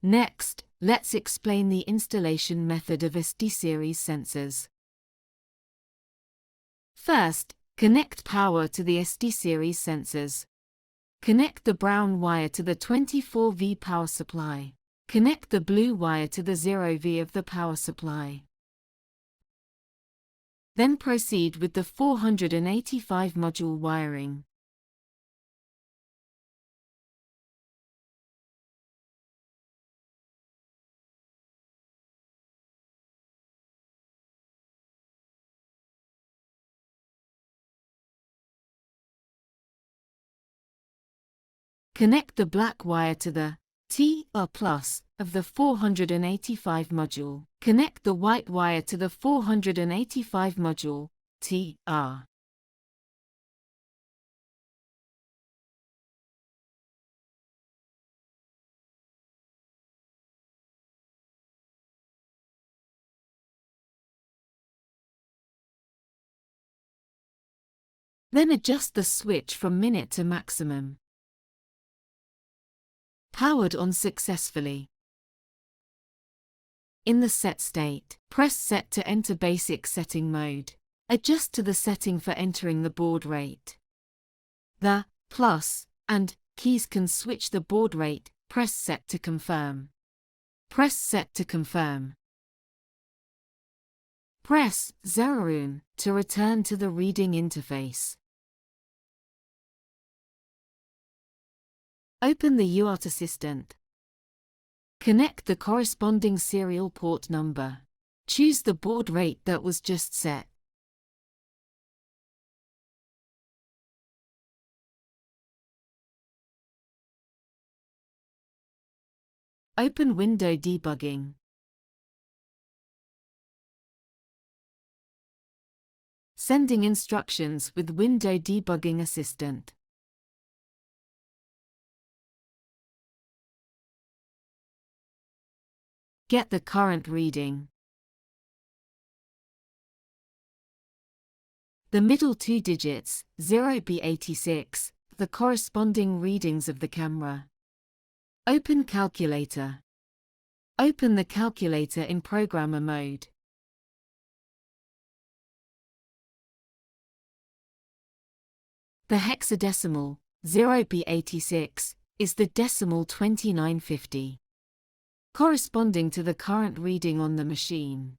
Next, let's explain the installation method of SD series sensors. First, connect power to the SD series sensors. Connect the brown wire to the 24V power supply. Connect the blue wire to the 0V of the power supply. Then proceed with the 485 module wiring. Connect the black wire to the TR+ of the 485 module. Connect the white wire to the 485 module, TR. Then adjust the switch from minute to maximum. Powered on successfully. In the set state, press Set to enter basic setting mode. Adjust to the setting for entering the baud rate. The plus and keys can switch the baud rate. Press Set to confirm. Press Set to confirm. Press 0 to return to the reading interface. Open the UART Assistant. Connect the corresponding serial port number. Choose the baud rate that was just set. Open Window Debugging. Sending instructions with Window Debugging Assistant. Get the current reading. The middle two digits, 0B86, the corresponding readings of the camera. Open Calculator. Open the calculator in programmer mode. The hexadecimal, 0B86, is the decimal 2950. Corresponding to the current reading on the machine.